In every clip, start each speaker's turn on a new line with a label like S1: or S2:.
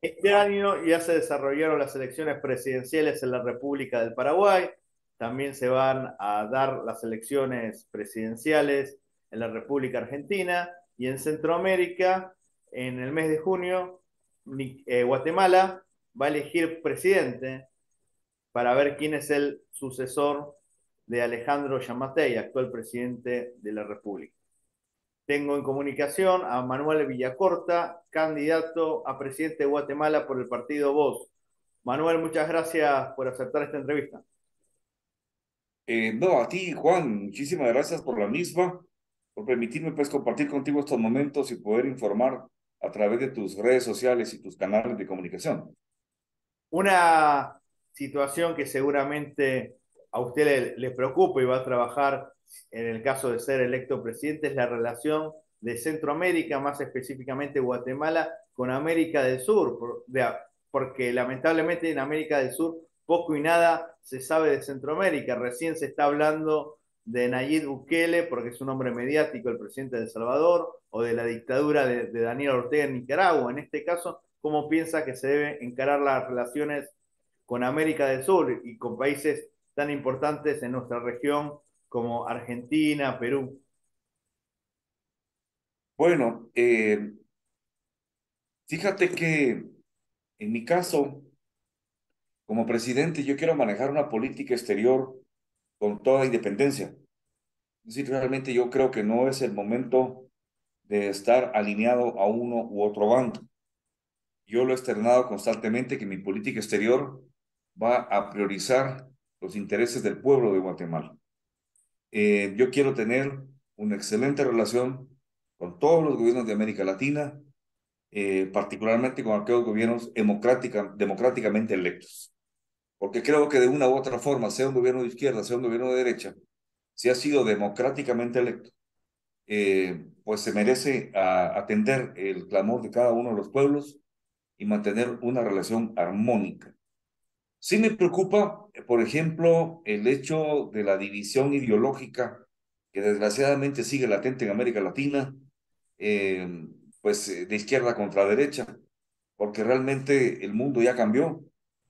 S1: Este año ya se desarrollaron las elecciones presidenciales en la República del Paraguay. También se van a dar las elecciones presidenciales en la República Argentina y en Centroamérica, en el mes de junio, Guatemala va a elegir presidente para ver quién es el sucesor de Alejandro Yamatei, actual presidente de la República. Tengo en comunicación a Manuel Villacorta, candidato a presidente de Guatemala por el partido Voz. Manuel, muchas gracias por aceptar esta entrevista.
S2: No, a ti, Juan, muchísimas gracias por la misma, por permitirme pues compartir contigo estos momentos y poder informar a través de tus redes sociales y tus canales de comunicación.
S1: Una situación que seguramente a usted le preocupa y va a trabajar en el caso de ser electo presidente es la relación de Centroamérica, más específicamente Guatemala, con América del Sur, porque lamentablemente en América del Sur poco y nada se sabe de Centroamérica. Recién se está hablando de Nayib Bukele, porque es un hombre mediático, el presidente de El Salvador, o de la dictadura de Daniel Ortega en Nicaragua. En este caso, ¿cómo piensa que se deben encarar las relaciones con América del Sur y con países tan importantes en nuestra región como Argentina, Perú?
S2: Bueno, fíjate que en mi caso, como presidente, yo quiero manejar una política exterior con toda independencia. Es decir, realmente yo creo que no es el momento de estar alineado a uno u otro bando. Yo lo he externado constantemente que mi política exterior va a priorizar los intereses del pueblo de Guatemala. Yo quiero tener una excelente relación con todos los gobiernos de América Latina, particularmente con aquellos gobiernos democráticamente electos, porque creo que de una u otra forma, sea un gobierno de izquierda, sea un gobierno de derecha, si ha sido democráticamente electo, pues se merece atender el clamor de cada uno de los pueblos y mantener una relación armónica. Sí me preocupa, por ejemplo, el hecho de la división ideológica que desgraciadamente sigue latente en América Latina, eh, de izquierda contra derecha, porque realmente el mundo ya cambió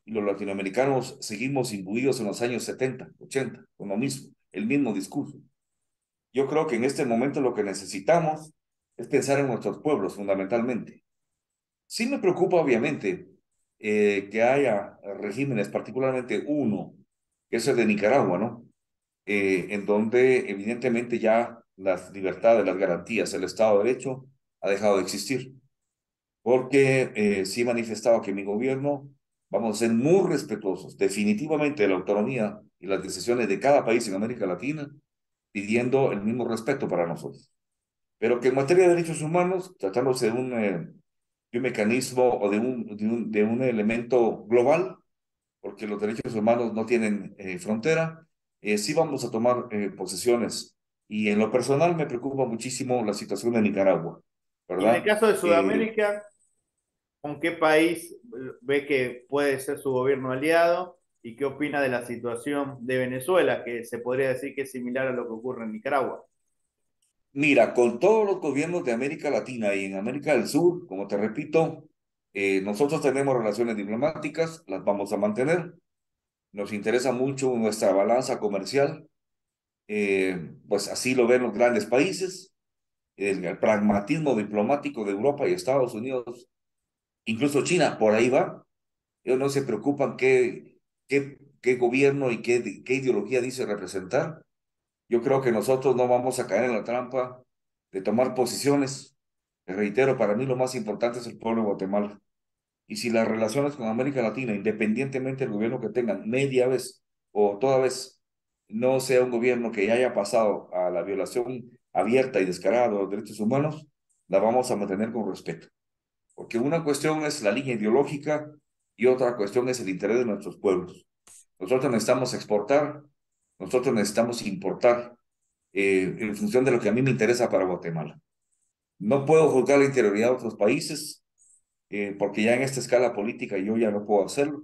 S2: y los latinoamericanos seguimos imbuidos en los años 70, 80, con lo mismo, el mismo discurso. Yo creo que en este momento lo que necesitamos es pensar en nuestros pueblos fundamentalmente. Sí me preocupa, obviamente, que haya regímenes, particularmente uno, que es el de Nicaragua, ¿no? En donde evidentemente ya las libertades, las garantías, el Estado de Derecho ha dejado de existir. Porque sí he manifestado que mi gobierno vamos a ser muy respetuosos definitivamente de la autonomía y las decisiones de cada país en América Latina, pidiendo el mismo respeto para nosotros. Pero que en materia de derechos humanos, tratándose de un mecanismo o de un elemento global, porque los derechos humanos no tienen frontera, sí vamos a tomar posiciones. Y en lo personal me preocupa muchísimo la situación de Nicaragua,
S1: Y en el
S2: ¿verdad?
S1: caso de
S2: Eh,
S1: Sudamérica, ¿con qué país ve que puede ser su gobierno aliado? ¿Y qué opina de la situación de Venezuela, que se podría decir que es similar a lo que ocurre en Nicaragua?
S2: Mira, con todos los gobiernos de América Latina y en América del Sur, como te repito, nosotros tenemos relaciones diplomáticas, las vamos a mantener. Nos interesa mucho nuestra balanza comercial, pues así lo ven los grandes países. El pragmatismo diplomático de Europa y Estados Unidos, incluso China, por ahí va. Ellos no se preocupan qué gobierno y qué ideología dice representar. Yo creo que nosotros no vamos a caer en la trampa de tomar posiciones. Te reitero, para mí lo más importante es el pueblo de Guatemala. Y si las relaciones con América Latina, independientemente del gobierno que tengan, media vez o toda vez, no sea un gobierno que ya haya pasado a la violación abierta y descarada de los derechos humanos, la vamos a mantener con respeto. Porque una cuestión es la línea ideológica y otra cuestión es el interés de nuestros pueblos. Nosotros necesitamos exportar, nosotros necesitamos importar en función de lo que a mí me interesa para Guatemala. No puedo juzgar la interioridad de otros países, porque ya en esta escala política yo ya no puedo hacerlo.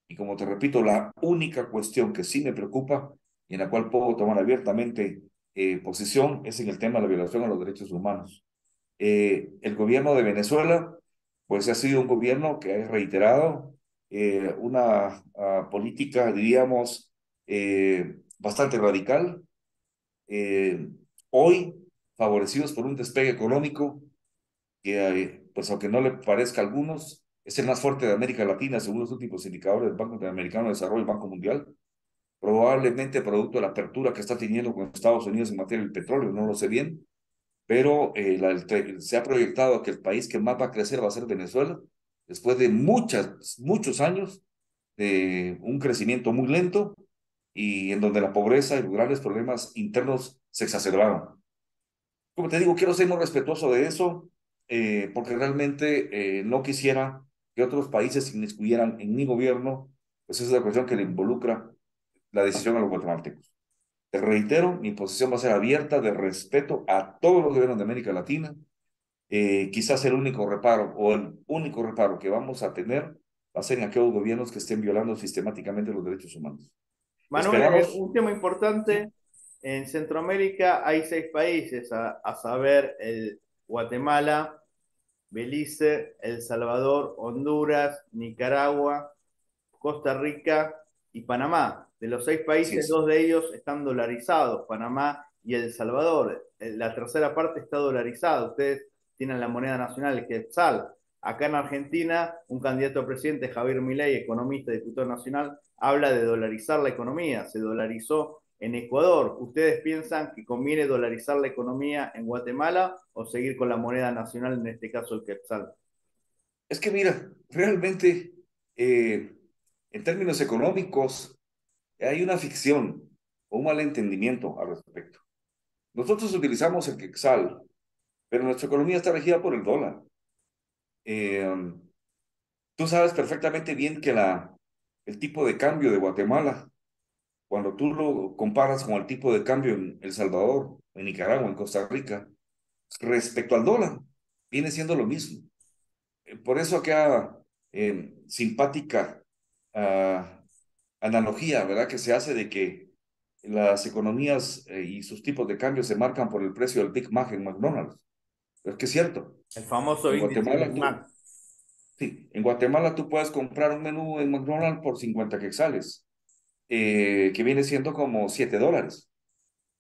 S2: Y como te repito, la única cuestión que sí me preocupa y en la cual puedo tomar abiertamente posición es en el tema de la violación a los derechos humanos. El gobierno de Venezuela pues ha sido un gobierno que ha reiterado una política, diríamos, bastante radical. Hoy, favorecidos por un despegue económico que, pues aunque no le parezca a algunos, es el más fuerte de América Latina, según los últimos indicadores del Banco Interamericano de Desarrollo y Banco Mundial, probablemente producto de la apertura que está teniendo con Estados Unidos en materia del petróleo, no lo sé bien, pero se ha proyectado que el país que más va a crecer va a ser Venezuela, después de muchos años de un crecimiento muy lento y en donde la pobreza y los grandes problemas internos se exacerbaron. Como te digo, quiero ser muy respetuoso de eso, porque realmente no quisiera que otros países se inmiscuyeran en mi gobierno, pues esa es la cuestión que le involucra la decisión a los guatemaltecos. Te reitero, mi posición va a ser abierta de respeto a todos los gobiernos de América Latina. Quizás el único reparo o el único reparo que vamos a tener va a ser en aquellos gobiernos que estén violando sistemáticamente los derechos humanos.
S1: Manuel,
S2: Esperamos,
S1: un tema
S2: ¿sí?
S1: importante, en Centroamérica hay 6 países, a saber, Guatemala, Belice, El Salvador, Honduras, Nicaragua, Costa Rica y Panamá. De los 6 países,
S2: Sí.
S1: 2 de ellos están dolarizados, Panamá y El Salvador. La tercera parte está dolarizada. Ustedes tienen la moneda nacional, el quetzal. Acá en Argentina, un candidato a presidente, Javier Milei, economista, diputado nacional, habla de dolarizar la economía. Se dolarizó en Ecuador. ¿Ustedes piensan que conviene dolarizar la economía en Guatemala o seguir con la moneda nacional, en este caso el quetzal?
S2: Es que mira, realmente eh, en términos económicos hay una ficción o un malentendimiento al respecto. Nosotros utilizamos el quetzal, pero nuestra economía está regida por el dólar. Eh, Tú sabes perfectamente bien que el tipo de cambio de Guatemala, cuando tú lo comparas con el tipo de cambio en El Salvador, en Nicaragua, en Costa Rica, respecto al dólar, viene siendo lo mismo. Por eso acá simpática ah, analogía, ¿verdad? Que se hace de que las economías y sus tipos de cambio se marcan por el precio del Big Mac en McDonald's. Pero es que es cierto.
S1: El famoso
S2: En
S1: índice
S2: Guatemala
S1: Big
S2: tú,
S1: Mac.
S2: sí, en Guatemala tú puedes comprar un menú en McDonald's por 50 quetzales, que viene siendo como $7.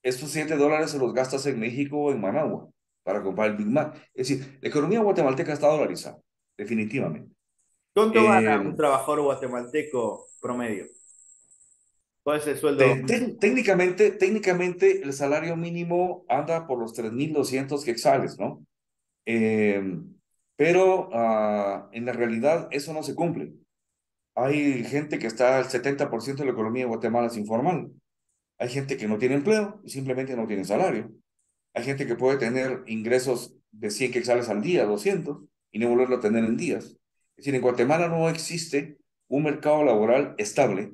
S2: Estos $7 se los gastas en México o en Managua para comprar el Big Mac. Es decir, la economía guatemalteca está dolarizada, definitivamente.
S1: ¿Cuánto gana un
S2: Eh,
S1: trabajador guatemalteco promedio? ¿Cuál es el sueldo mínimo?
S2: técnicamente el salario mínimo anda por los 3.200 quetzales, ¿no? Eh, pero en la realidad eso no se cumple. Hay gente que está al 70% de la economía de Guatemala es informal. Hay gente que no tiene empleo y simplemente no tiene salario. Hay gente que puede tener ingresos de 100 quetzales al día, 200, y no volverlo a tener en días. Es decir, en Guatemala no existe un mercado laboral estable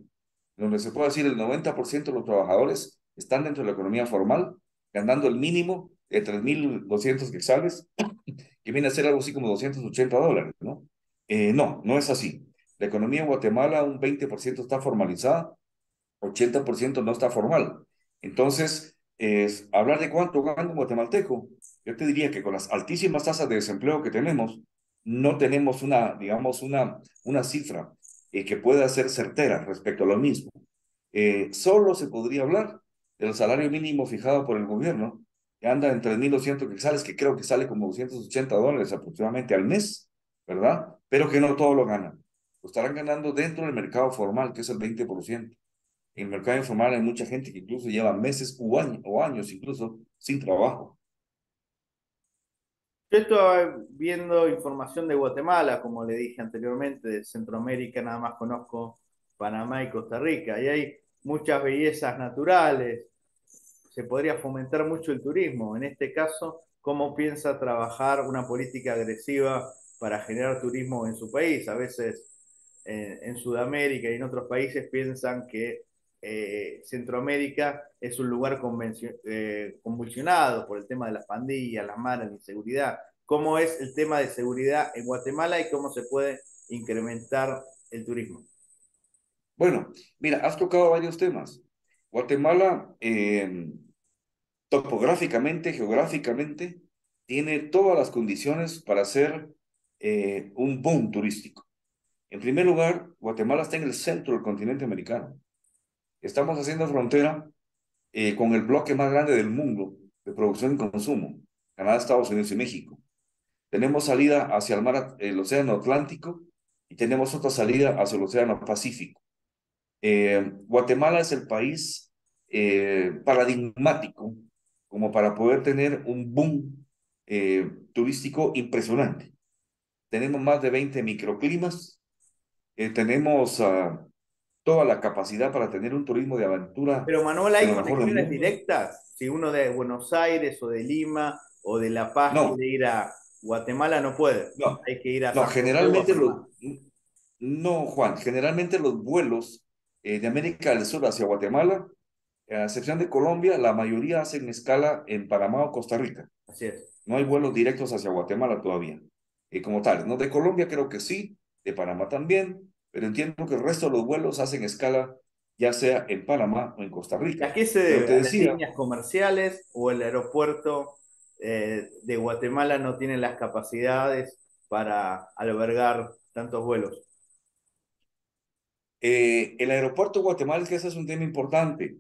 S2: donde se puede decir el 90% de los trabajadores están dentro de la economía formal, ganando el mínimo de 3.200 quetzales, que viene a ser algo así como $280, ¿no? No, no es así. La economía en Guatemala, un 20% está formalizada, 80% no está formal. Entonces, hablar de cuánto gana un guatemalteco, yo te diría que con las altísimas tasas de desempleo que tenemos, no tenemos digamos, una cifra que pueda ser certera respecto a lo mismo. Solo se podría hablar del salario mínimo fijado por el gobierno, que anda en 3.200 quetzales, que creo que sale como $280 aproximadamente al mes, ¿verdad? Pero que no todo lo ganan. Lo estarán ganando dentro del mercado formal, que es el 20%. En el mercado informal hay mucha gente que incluso lleva meses o años incluso sin trabajo.
S1: Yo estoy viendo información de Guatemala, como le dije anteriormente, de Centroamérica nada más conozco Panamá y Costa Rica, y hay muchas bellezas naturales, se podría fomentar mucho el turismo. En este caso, ¿cómo piensa trabajar una política agresiva para generar turismo en su país? A veces en Sudamérica y en otros países piensan que Centroamérica es un lugar convulsionado por el tema de las pandillas, las maras, la inseguridad. ¿Cómo es el tema de seguridad en Guatemala y cómo se puede incrementar el turismo?
S2: Bueno, mira, has tocado varios temas. Guatemala, topográficamente, geográficamente, tiene todas las condiciones para ser un boom turístico. En primer lugar, Guatemala está en el centro del continente americano. Estamos haciendo frontera con el bloque más grande del mundo de producción y consumo, Canadá, Estados Unidos y México. Tenemos salida hacia el mar, el Océano Atlántico, y tenemos otra salida hacia el Océano Pacífico. Guatemala es el país paradigmático como para poder tener un boom turístico impresionante. Tenemos más de 20 microclimas, tenemos toda la capacidad para tener un turismo de aventura
S1: Pero Manuel,
S2: de
S1: ¿hay
S2: lo mejor del
S1: conexiones
S2: mundo.
S1: directas? Si uno de Buenos Aires o de Lima o de La Paz
S2: No,
S1: quiere ir a Guatemala, no puede.
S2: no,
S1: Hay que ir a
S2: no,
S1: San José o a
S2: generalmente
S1: Panamá.
S2: no, Juan, generalmente los vuelos de América del Sur hacia Guatemala, a excepción de Colombia, la mayoría hacen escala en Panamá o Costa Rica.
S1: Así es.
S2: No hay vuelos directos hacia Guatemala todavía, como tal. ¿No? De Colombia creo que sí, de Panamá también, pero entiendo que el resto de los vuelos hacen escala ya sea en Panamá o en Costa
S1: ¿A
S2: Rica.
S1: qué se
S2: Pero
S1: debe?
S2: te
S1: ¿A las
S2: decía,
S1: líneas comerciales o el aeropuerto de Guatemala no tiene las capacidades para albergar tantos vuelos?
S2: el aeropuerto de Guatemala, que ese es un tema importante.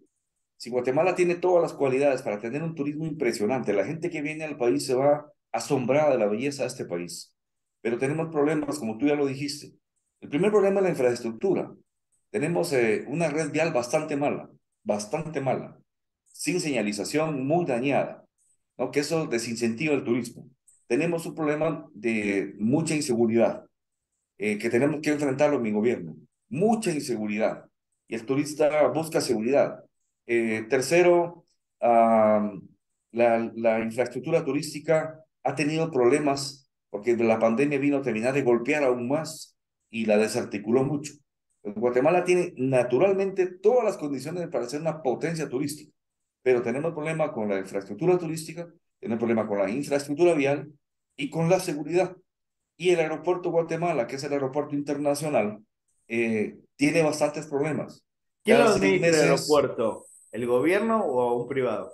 S2: Si Guatemala tiene todas las cualidades para tener un turismo impresionante, la gente que viene al país se va asombrada de la belleza de este país. Pero tenemos problemas, como tú ya lo dijiste. El primer problema es la infraestructura. Tenemos una red vial bastante mala, sin señalización, muy dañada, ¿no? Que eso desincentiva el turismo. Tenemos un problema de mucha inseguridad que tenemos que enfrentarlo en mi gobierno. Mucha inseguridad. Y el turista busca seguridad. Tercero, la infraestructura turística ha tenido problemas porque la pandemia vino a terminar de golpear aún más y la desarticuló mucho. Guatemala tiene naturalmente todas las condiciones para ser una potencia turística, pero tenemos problema con la infraestructura turística, tenemos problema con la infraestructura vial y con la seguridad. Y el aeropuerto Guatemala, que es el aeropuerto internacional, tiene bastantes problemas.
S1: ¿Quién lo
S2: Cada seis
S1: administra el
S2: meses
S1: aeropuerto? ¿El gobierno o un privado?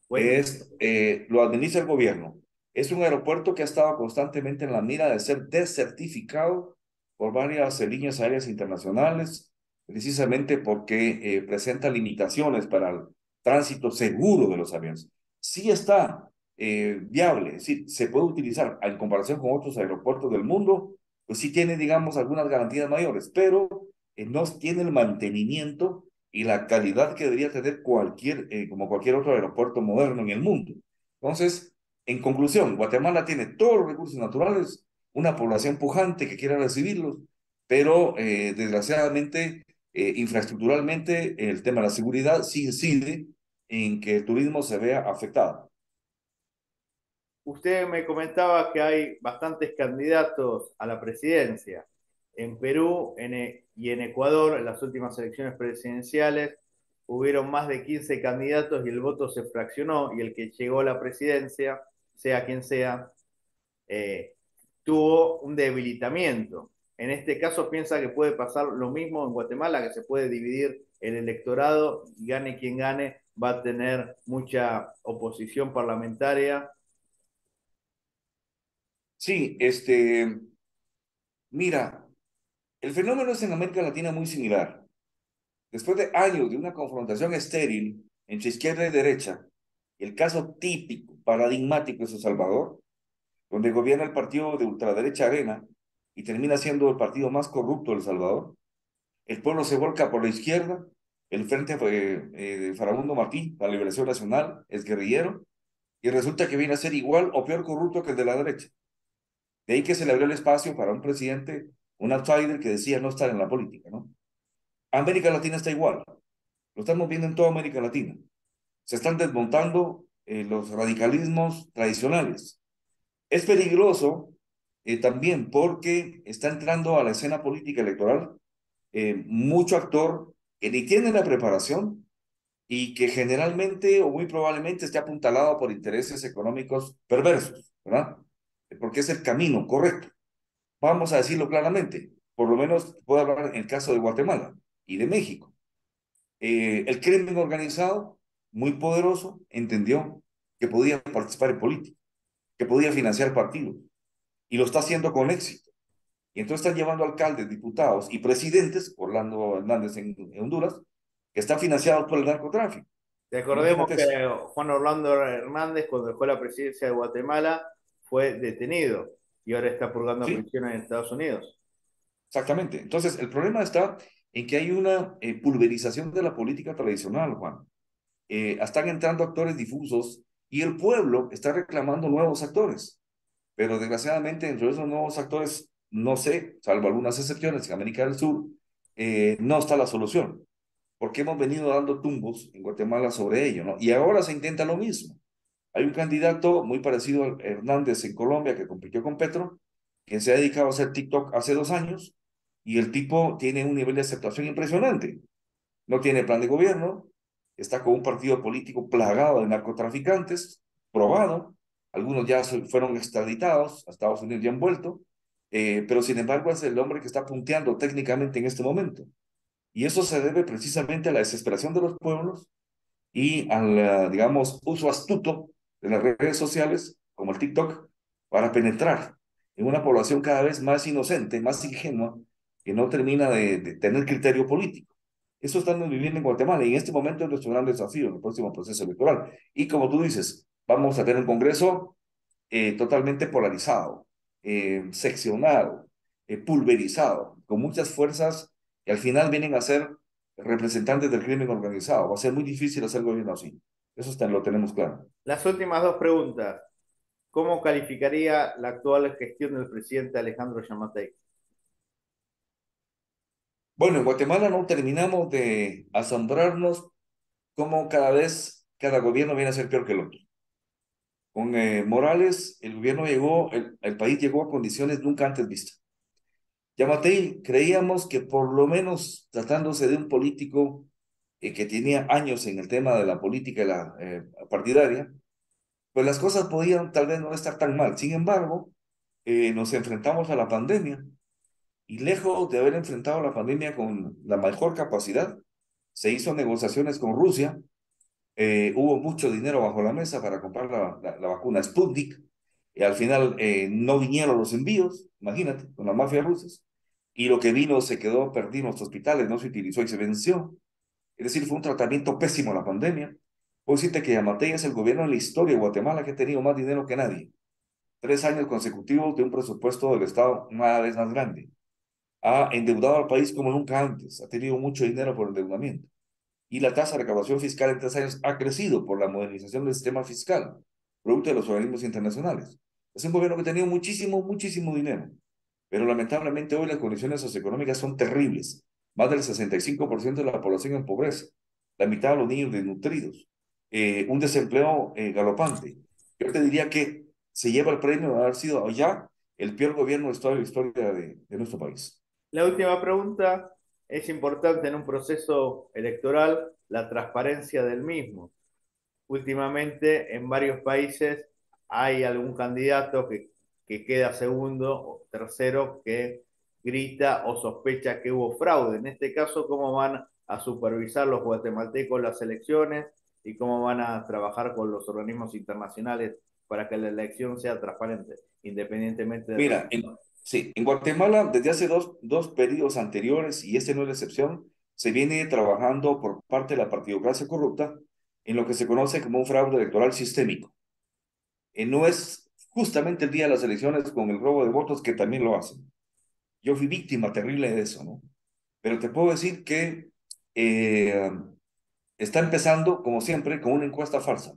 S1: ¿O es mixto?
S2: lo administra el gobierno. Es un aeropuerto que ha estado constantemente en la mira de ser desertificado por varias líneas aéreas internacionales, precisamente porque presenta limitaciones para el tránsito seguro de los aviones. Sí está viable, es decir, se puede utilizar en comparación con otros aeropuertos del mundo, pues sí tiene, digamos, algunas garantías mayores, pero no tiene el mantenimiento y la calidad que debería tener como cualquier otro aeropuerto moderno en el mundo. Entonces, en conclusión, Guatemala tiene todos los recursos naturales, una población pujante que quiere recibirlos, pero desgraciadamente, infraestructuralmente, el tema de la seguridad sí incide en que el turismo se vea afectado.
S1: Usted me comentaba que hay bastantes candidatos a la presidencia. En Perú y en Ecuador, en las últimas elecciones presidenciales, hubieron más de 15 candidatos y el voto se fraccionó y el que llegó a la presidencia, sea quien sea, eh, tuvo un debilitamiento. En este caso piensa que puede pasar lo mismo en Guatemala, que se puede dividir el electorado y gane quien gane, va a tener mucha oposición parlamentaria.
S2: Sí, mira, el fenómeno es en América Latina muy similar. Después de años de una confrontación estéril entre izquierda y derecha, el caso típico, paradigmático es El Salvador, donde gobierna el partido de ultraderecha Arena y termina siendo el partido más corrupto de El Salvador. El pueblo se volca por la izquierda, el Frente de Farabundo Martí, la Liberación Nacional, es guerrillero, y resulta que viene a ser igual o peor corrupto que el de la derecha. De ahí que se le abrió el espacio para un presidente, un outsider que decía no estar en la política, ¿no? América Latina está igual, lo estamos viendo en toda América Latina. Se están desmontando los radicalismos tradicionales. Es peligroso también porque está entrando a la escena política electoral mucho actor que ni tiene la preparación y que generalmente o muy probablemente esté apuntalado por intereses económicos perversos, ¿verdad? Porque es el camino correcto. Vamos a decirlo claramente, por lo menos puedo hablar en el caso de Guatemala y de México. El crimen organizado, muy poderoso, entendió que podía participar en política, que podía financiar partidos y lo está haciendo con éxito. Y entonces están llevando alcaldes, diputados y presidentes, Orlando Hernández en Honduras, que están financiados por el narcotráfico.
S1: Recordemos
S2: Imagínate
S1: que
S2: eso.
S1: Juan Orlando Hernández, cuando dejó la presidencia de Guatemala, fue detenido y ahora está purgando
S2: Sí,
S1: prisión en Estados Unidos.
S2: exactamente. Entonces, el problema está en que hay una pulverización de la política tradicional, Juan. Están entrando actores difusos y el pueblo está reclamando nuevos actores. Pero desgraciadamente, dentro de esos nuevos actores, no sé, salvo algunas excepciones en América del Sur, no está la solución, porque hemos venido dando tumbos en Guatemala sobre ello, ¿no? Y ahora se intenta lo mismo. Hay un candidato muy parecido a Hernández en Colombia que compitió con Petro, quien se ha dedicado a hacer TikTok hace 2 años, y el tipo tiene un nivel de aceptación impresionante. No tiene plan de gobierno, está con un partido político plagado de narcotraficantes, probado, algunos ya fueron extraditados a Estados Unidos y han vuelto, pero sin embargo es el hombre que está punteando técnicamente en este momento. Y eso se debe precisamente a la desesperación de los pueblos y al, digamos, uso astuto de las redes sociales, como el TikTok, para penetrar en una población cada vez más inocente, más ingenua, que no termina de tener criterio político. Eso estamos viviendo en Guatemala y en este momento es nuestro gran desafío en el próximo proceso electoral. Y como tú dices, vamos a tener un Congreso totalmente polarizado, seccionado, pulverizado, con muchas fuerzas que al final vienen a ser representantes del crimen organizado. Va a ser muy difícil hacer gobierno así. Eso lo tenemos claro.
S1: Las últimas dos preguntas. ¿Cómo calificaría la actual gestión del presidente Alejandro Yamatei?
S2: Bueno, en Guatemala no terminamos de asombrarnos cómo cada vez cada gobierno viene a ser peor que el otro. Con Morales, el gobierno llegó, el país llegó a condiciones nunca antes vistas. Yamatei, creíamos que por lo menos tratándose de un político que tenía años en el tema de la política y la partidaria, pues las cosas podían tal vez no estar tan mal. Sin embargo, nos enfrentamos a la pandemia y lejos de haber enfrentado la pandemia con la mejor capacidad, se hizo negociaciones con Rusia, hubo mucho dinero bajo la mesa para comprar la vacuna Sputnik, y al final no vinieron los envíos, imagínate, con la mafia rusa, y lo que vino se quedó perdido en los hospitales, no se utilizó y se venció. Es decir, fue un tratamiento pésimo la pandemia. Puedo decirte que Yamatei es el gobierno en la historia de Guatemala que ha tenido más dinero que nadie. 3 años consecutivos de un presupuesto del Estado cada vez más grande. Ha endeudado al país como nunca antes. Ha tenido mucho dinero por endeudamiento. Y la tasa de recaudación fiscal en 3 años ha crecido por la modernización del sistema fiscal, producto de los organismos internacionales. Es un gobierno que ha tenido muchísimo, muchísimo dinero. Pero lamentablemente hoy las condiciones socioeconómicas son terribles. Más del 65% de la población en pobreza, la mitad de los niños desnutridos, un desempleo galopante. Yo te diría que se lleva el premio de haber sido ya el peor gobierno de toda la historia de nuestro país.
S1: La última pregunta. Es importante en un proceso electoral la transparencia del mismo. Últimamente en varios países hay algún candidato que queda segundo o tercero que grita o sospecha que hubo fraude. En este caso, ¿cómo van a supervisar los guatemaltecos las elecciones y cómo van a trabajar con los organismos internacionales para que la elección sea transparente, independientemente del
S2: Mira,
S1: resultado?
S2: sí, en Guatemala desde hace dos periodos anteriores, y este no es la excepción, se viene trabajando por parte de la partidocracia corrupta en lo que se conoce como un fraude electoral sistémico. No es justamente el día de las elecciones con el robo de votos que también lo hacen. Yo fui víctima terrible de eso, ¿no? Pero te puedo decir que eh, está empezando, como siempre, con una encuesta falsa.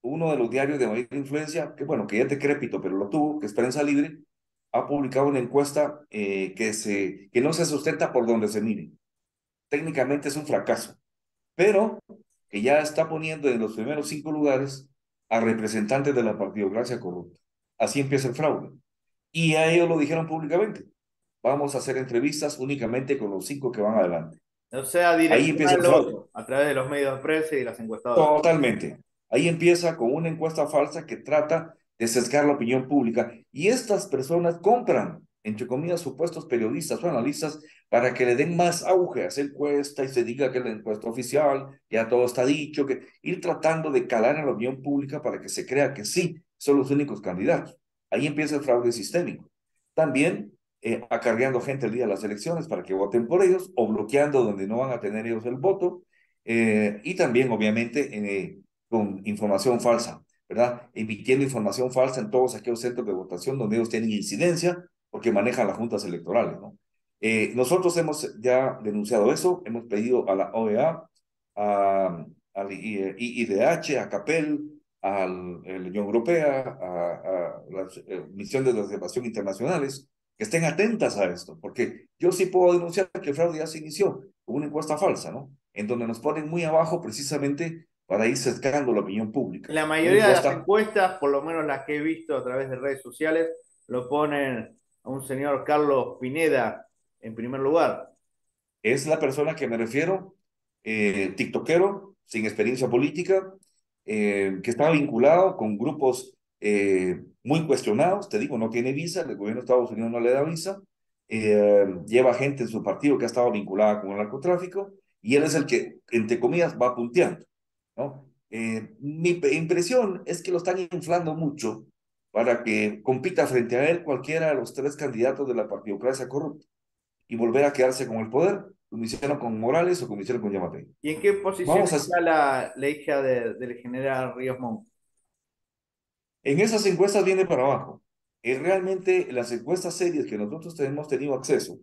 S2: Uno de los diarios de mayor influencia, que bueno, que ya es decrépito, pero lo tuvo, que es Prensa Libre, ha publicado una encuesta que no se sustenta por donde se mire. Técnicamente es un fracaso, pero que ya está poniendo en los primeros 5 lugares a representantes de la partidocracia corrupta. Así empieza el fraude. Y a ellos lo dijeron públicamente. Vamos a hacer entrevistas únicamente con los 5 que van adelante.
S1: O sea,
S2: Ahí empieza el fraude.
S1: direccionarlos a través de los medios de prensa y las encuestadoras.
S2: Totalmente. Ahí empieza con una encuesta falsa que trata de sesgar la opinión pública. Y estas personas compran, entre comillas, supuestos periodistas o analistas para que le den más auge a esa encuesta y se diga que es la encuesta oficial, ya todo está dicho, que ir tratando de calar en la opinión pública para que se crea que sí, son los únicos candidatos. Ahí empieza el fraude sistémico. También acarreando gente el día de las elecciones para que voten por ellos o bloqueando donde no van a tener ellos el voto. Y también, obviamente, con información falsa, ¿verdad? Emitiendo información falsa en todos aquellos centros de votación donde ellos tienen incidencia porque manejan las juntas electorales, ¿no? Nosotros hemos ya denunciado eso, hemos pedido a la OEA, al IIDH, a CAPEL, a la Unión Europea, a las misiones de observación internacionales, que estén atentas a esto, porque yo sí puedo denunciar que el fraude ya se inició con una encuesta falsa, ¿no? En donde nos ponen muy abajo precisamente para ir sesgando la opinión pública.
S1: La
S2: Una
S1: mayoría de las
S2: encuesta
S1: encuestas, por lo menos las que he visto a través de redes sociales, lo ponen a un señor Carlos Pineda en primer lugar.
S2: es la persona que me refiero, tiktokero, sin experiencia política, que está vinculado con grupos muy cuestionados, te digo, no tiene visa, el gobierno de Estados Unidos no le da visa, lleva gente en su partido que ha estado vinculada con el narcotráfico, y él es el que, entre comillas, va punteando, ¿no? Mi impresión es que lo están inflando mucho para que compita frente a él cualquiera de los tres candidatos de la partidocracia corrupta y volver a quedarse con el poder, como hicieron con Morales o como hicieron con Yamatei.
S1: ¿Y en qué posición
S2: Vamos a,
S1: está la hija del general Ríos Montt?
S2: en esas encuestas viene para abajo. Realmente las encuestas serias que nosotros hemos tenido acceso,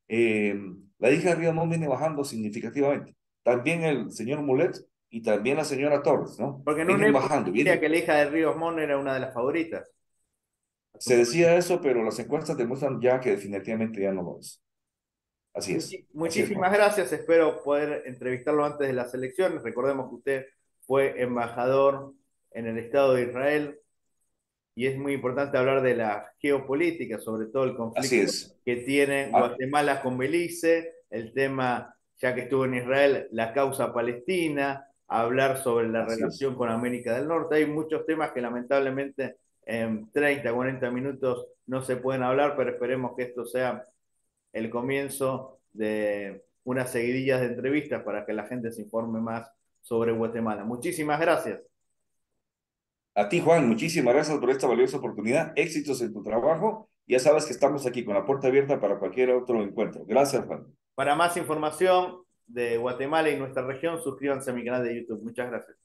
S2: eh, la hija de Río no viene bajando significativamente. También el señor Mulet y también la señora Torres, ¿no?
S1: Porque en una
S2: Vienen
S1: época
S2: bajando,
S1: decía
S2: vienen.
S1: que la hija de Ríos Montt era una de las favoritas.
S2: Se decía eso, pero las encuestas demuestran ya que definitivamente ya no lo es. Así es,
S1: Muchísimas
S2: Juan.
S1: gracias, espero poder entrevistarlo antes de las elecciones. Recordemos que usted fue embajador en el Estado de Israel y es muy importante hablar de la geopolítica, sobre todo el
S2: Así
S1: conflicto
S2: es.
S1: que tiene
S2: Ah,
S1: Guatemala con Belice, el tema, ya que estuvo en Israel, la causa palestina, hablar sobre la
S2: así es.
S1: relación con América del Norte. Hay muchos temas que lamentablemente en 30, 40 minutos no se pueden hablar, pero esperemos que esto sea el comienzo de unas seguidillas de entrevistas para que la gente se informe más sobre Guatemala. Muchísimas gracias.
S2: A ti, Juan, muchísimas gracias por esta valiosa oportunidad. Éxitos en tu trabajo. Ya sabes que estamos aquí con la puerta abierta para cualquier otro encuentro. Gracias, Juan.
S1: Para más información de Guatemala y nuestra región, suscríbanse a mi canal de YouTube. Muchas gracias.